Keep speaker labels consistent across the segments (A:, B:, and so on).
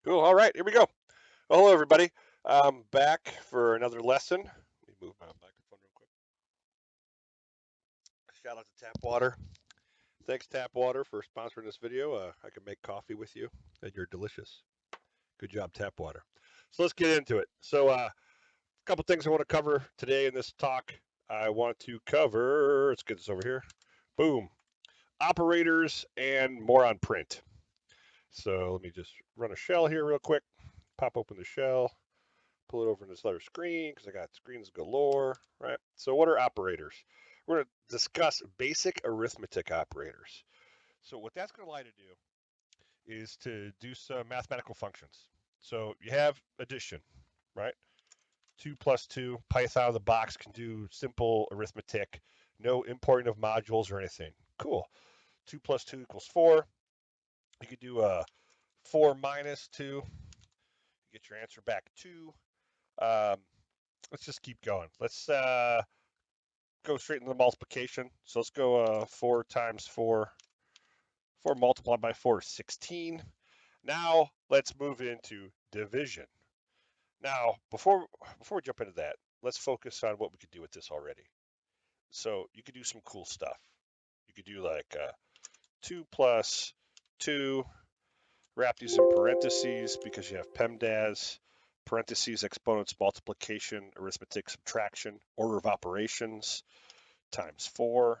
A: Cool. All right, here we go. Well, hello, everybody. I'm back for another lesson. Let me move my microphone real quick. Shout out to Tap Water. Thanks, Tap Water, for sponsoring this video. I can make coffee with you, and you're delicious. Good job, Tap Water. So let's get into it. So, a couple things I want to cover today in this talk. I want to cover, let's get this over here. Boom. Operators and more on print. So let me just run a shell here real quick. Pop open the shell. Pull it over in this other screen because I got screens galore, right? So what are operators? We're going to discuss basic arithmetic operators. So what that's going to allow you to do is to do some mathematical functions. So you have addition, right? 2 plus 2, Python out of the box can do simple arithmetic, no importing of modules or anything. Cool. 2 plus 2 equals 4. You could do 4 minus 2. You get your answer back 2. Let's just keep going. Let's go straight into the multiplication. So let's go 4 times 4. 4 multiplied by 4 is 16. Now let's move into division. Now, before we jump into that, let's focus on what we could do with this already. So you could do some cool stuff. You could do like 2 plus 2, wrap these in parentheses because you have PEMDAS, parentheses, exponents, multiplication, arithmetic, subtraction, order of operations, times 4,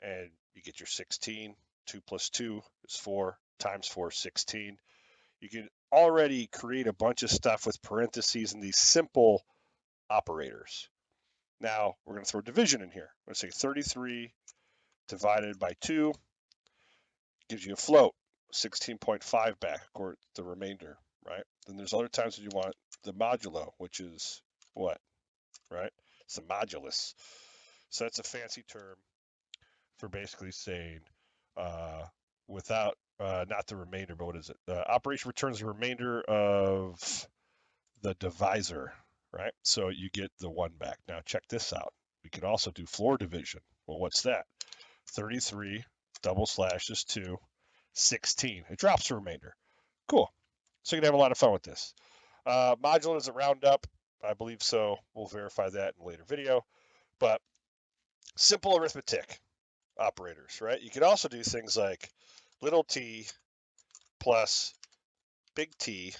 A: and you get your 16. 2 plus 2 is 4, times 4 is 16. You can already create a bunch of stuff with parentheses and these simple operators. Now we're going to throw division in here. I'm going to say 33 divided by 2 gives you a float, 16.5 back, or the remainder, right? Then there's other times when you want the modulo, which is what, right? It's the modulus. So that's a fancy term for basically saying without, not the remainder, but what is it? Operation returns the remainder of the divisor, right? So you get the 1 back. Now check this out. We could also do floor division. Well, what's that? 33 double slash is 2, 16. It drops the remainder. Cool. So you can have a lot of fun with this. Modulo is a roundup. I believe so. We'll verify that in a later video. But simple arithmetic operators, right? You could also do things like little t plus big T,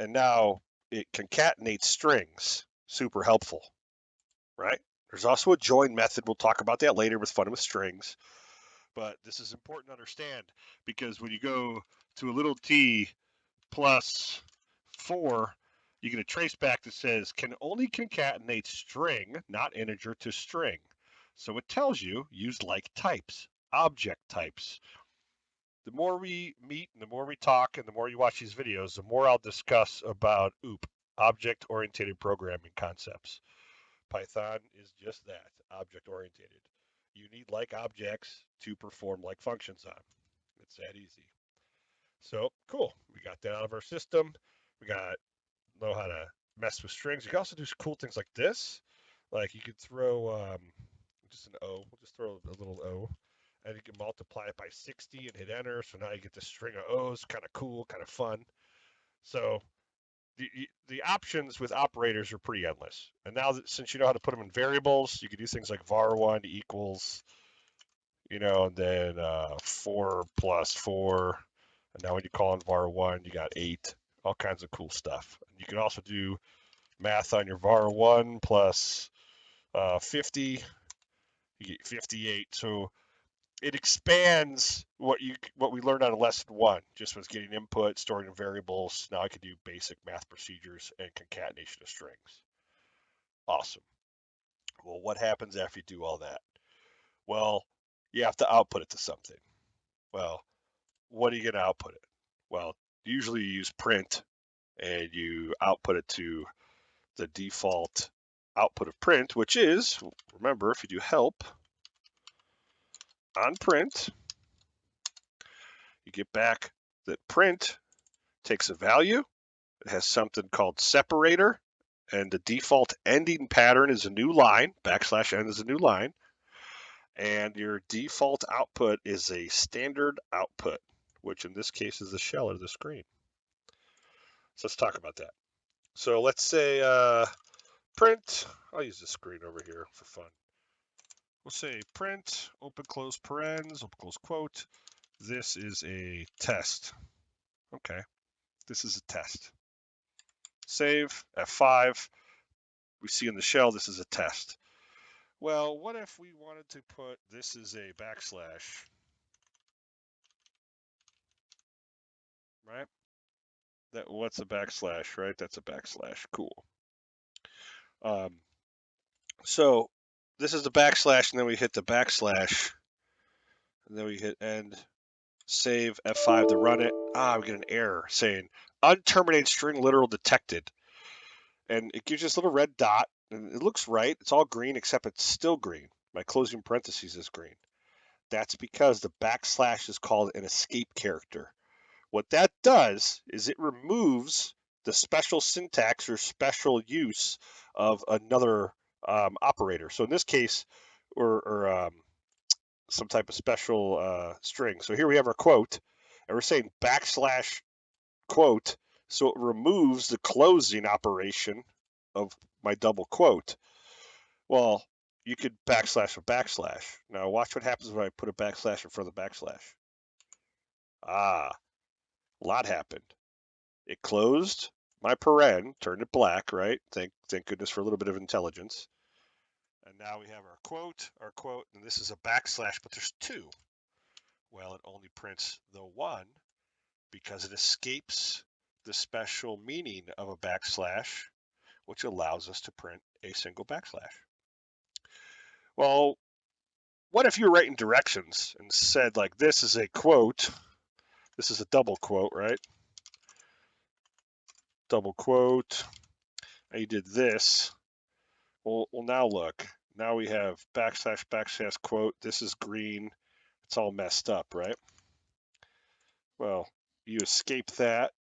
A: and now it concatenates strings. Super helpful, right? There's also a join method. We'll talk about that later with fun with strings. But this is important to understand because when you go to a little t plus 4, you get a trace back that says can only concatenate string, not integer, to string. So it tells you use like types, object types. The more we meet and the more we talk and the more you watch these videos, the more I'll discuss about OOP, object-oriented programming concepts. Python is just that, object-oriented. You need like objects to perform like functions on. It's that easy. So cool, we got that out of our system. We got know how to mess with strings. You can also do cool things like this. Like you could throw just an O. We'll just throw a little O, and you can multiply it by 60 and hit enter. So now you get this string of O's. Kind of cool, kind of fun. So the options with operators are pretty endless. And now that, since you know how to put them in variables, you can do things like var1 equals, and then 4 plus 4. And now when you call in var1, you got 8. All kinds of cool stuff. You can also do math on your var1 plus 50. You get 58. So it expands what we learned out of lesson 1, just was getting input, storing in variables. Now I can do basic math procedures and concatenation of strings. Awesome. Well, what happens after you do all that? Well, you have to output it to something. Well, what are you going to output it? Well, usually you use print and you output it to the default output of print, which is, remember, if you do help on print, you get back that print takes a value. It has something called separator, and the default ending pattern is a new line. Backslash n is a new line. And your default output is a standard output, which in this case is the shell of the screen. So let's talk about that. So let's say print, I'll use this screen over here for fun. We'll say print, open close parens, open close quote. This is a test. Okay, this is a test. Save, F5. We see in the shell, this is a test. Well, what if we wanted to put, this is a backslash, right? What's a backslash, right? That's a backslash, cool. So this is the backslash, and then we hit the backslash, and then we hit end, save, F5 to run it. We get an error saying unterminated string literal detected. And it gives you this little red dot, and it looks right. It's all green, except it's still green. My closing parentheses is green. That's because the backslash is called an escape character. What that does is it removes the special syntax or special use of another operator. So in this case, or some type of special string. So here we have our quote, and we're saying backslash quote, so it removes the closing operation of my double quote. Well, you could backslash a backslash. Now watch what happens when I put a backslash in front of the backslash. A lot happened. It closed my paren, turned it black, right? Thank goodness for a little bit of intelligence. And now we have our quote, and this is a backslash, but there's two. Well, it only prints the one because it escapes the special meaning of a backslash, which allows us to print a single backslash. Well, what if you're writing directions and said, like, this is a quote, this is a double quote, right? Double quote, and you did this. Well, now look, now we have backslash, backslash quote, this is green, it's all messed up, right? Well, you escape that,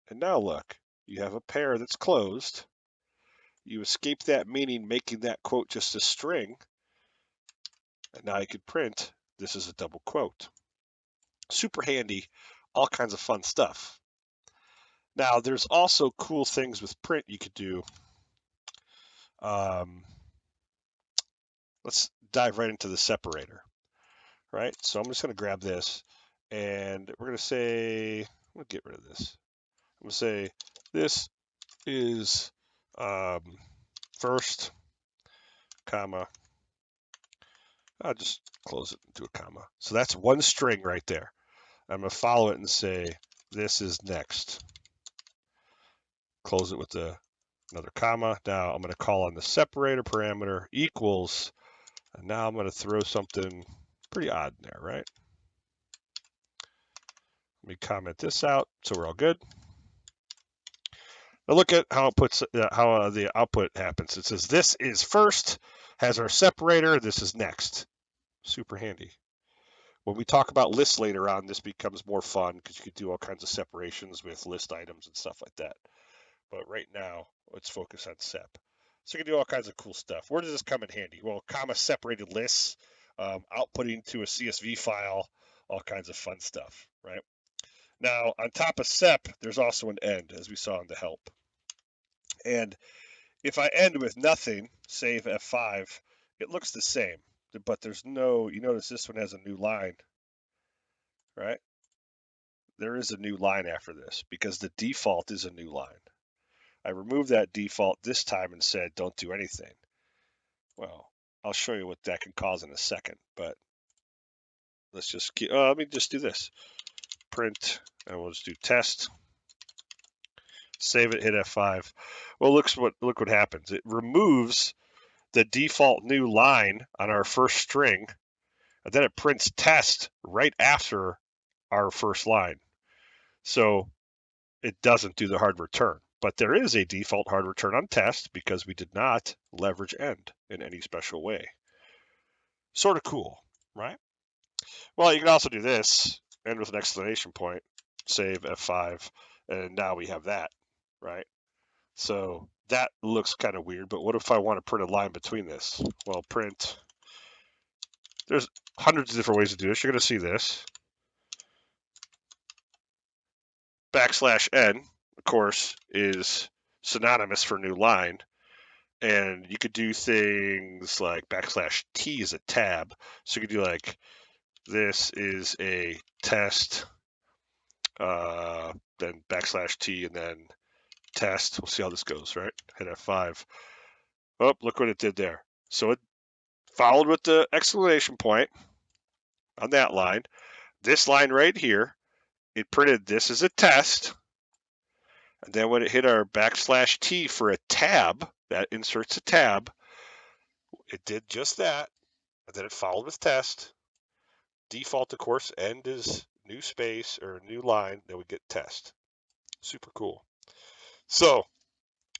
A: and now look, you have a pair that's closed. You escape that meaning, making that quote just a string, and now you could print, this is a double quote. Super handy, all kinds of fun stuff. Now, there's also cool things with print you could do. Let's dive right into the separator, right? So I'm just going to grab this, and we're going to say, I'm going to get rid of this. I'm going to say this is first, comma. I'll just close it into a comma. So that's one string right there. I'm going to follow it and say this is next. Close it with another comma. Now I'm going to call on the separator parameter equals, and now I'm going to throw something pretty odd in there, right? Let me comment this out so we're all good. Now look at how it puts how the output happens. It says this is first, has our separator, this is next. Super handy. When we talk about lists later on, this becomes more fun because you can do all kinds of separations with list items and stuff like that. But right now, let's focus on sep. So you can do all kinds of cool stuff. Where does this come in handy? Well, comma separated lists, outputting to a CSV file, all kinds of fun stuff, right? Now, on top of sep, there's also an end, as we saw in the help. And if I end with nothing, save F5, it looks the same, but there's no, you notice this one has a new line, right? There is a new line after this because the default is a new line. I removed that default this time and said, don't do anything. Well, I'll show you what that can cause in a second, but let's just keep, let me just do this. Print, and we'll just do test. Save it, hit F5. Well, look what happens. It removes the default new line on our first string, and then it prints test right after our first line. So it doesn't do the hard return. But there is a default hard return on test because we did not leverage end in any special way. Sort of cool, right? Well, you can also do this, end with an exclamation point, save F5, and now we have that, right? So that looks kind of weird, but what if I want to print a line between this? Well, print, there's hundreds of different ways to do this. You're going to see this. Backslash n, of course, is synonymous for new line. And you could do things like backslash T is a tab. So you could do like, this is a test, then backslash T, and then test. We'll see how this goes, right? Hit F5. Oh, look what it did there. So it followed with the exclamation point on that line. This line right here, it printed this as a test. And then when it hit our backslash T for a tab, that inserts a tab, it did just that. And then it followed with test. Default, of course, end is new space or new line. Then we get test. Super cool. So,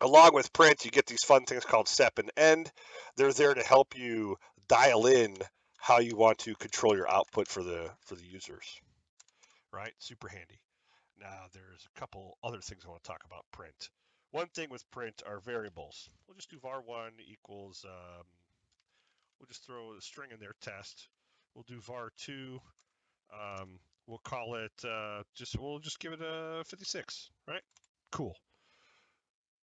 A: along with print, you get these fun things called sep and end. They're there to help you dial in how you want to control your output for the users. Right? Super handy. Now, there's a couple other things I want to talk about print. One thing with print are variables. We'll just do var1 equals, we'll just throw a string in there, test. We'll do var2, we'll call it, we'll just give it a 56, right? Cool.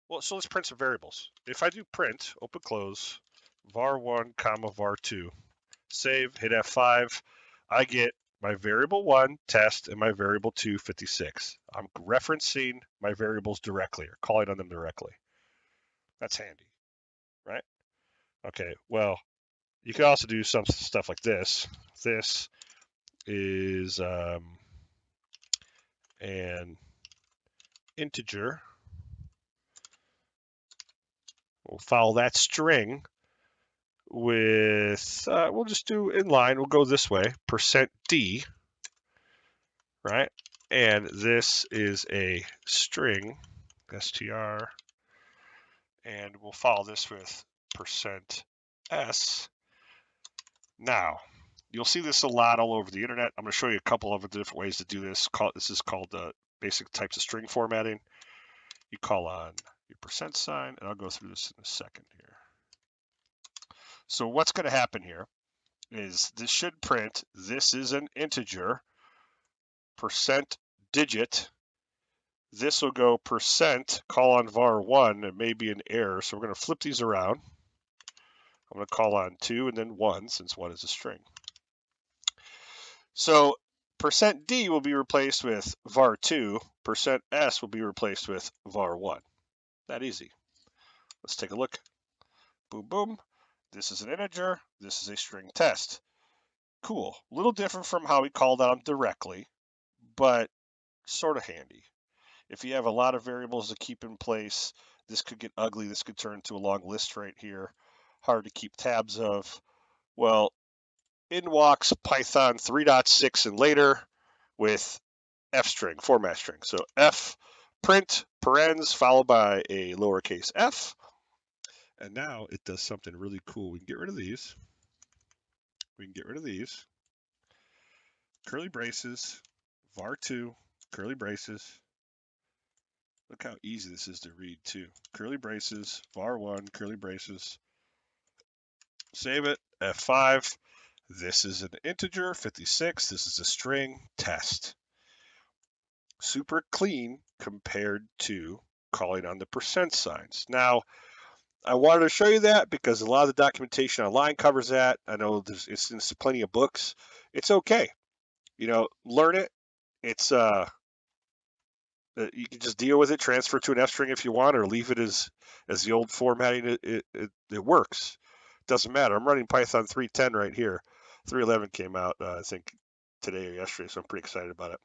A: Well, so let's print some variables. If I do print, open, close, var1, comma, var2, save, hit F5, I get my variable 1, test, and my variable 2, 56. I'm referencing my variables directly, or calling on them directly. That's handy, right? Okay, well, you can also do some stuff like this. This is an integer. We'll follow that string with, we'll just do inline, we'll go this way, %d, right? And this is a string, str, and we'll follow this with %s. Now, you'll see this a lot all over the internet. I'm going to show you a couple of different ways to do this. This is called basic types of string formatting. You call on your %, and I'll go through this in a second here. So what's going to happen here is this should print, this is an integer, %digit. This will go %, call on var1, it may be an error, so we're going to flip these around. I'm going to call on 2 and then 1, since 1 is a string. So %d will be replaced with var2, %s will be replaced with var1. That easy. Let's take a look. Boom, boom. This is an integer, this is a string test. Cool. A little different from how we called on directly, but sort of handy. If you have a lot of variables to keep in place, this could get ugly. This could turn into a long list right here. Hard to keep tabs of. Well, in walks Python 3.6 and later with f string, format string. So f print parens followed by a lowercase f. And now it does something really cool. We can get rid of these. Curly braces, var2, curly braces. Look how easy this is to read too. Curly braces, var1, curly braces. Save it, F5. This is an integer, 56. This is a string, test. Super clean compared to calling on the %signs. Now, I wanted to show you that because a lot of the documentation online covers that. I know it's in plenty of books. It's okay. Learn it. It's you can just deal with it, transfer to an F string if you want, or leave it as the old formatting. It works. Doesn't matter. I'm running Python 3.10 right here. 3.11 came out, I think, today or yesterday, so I'm pretty excited about it.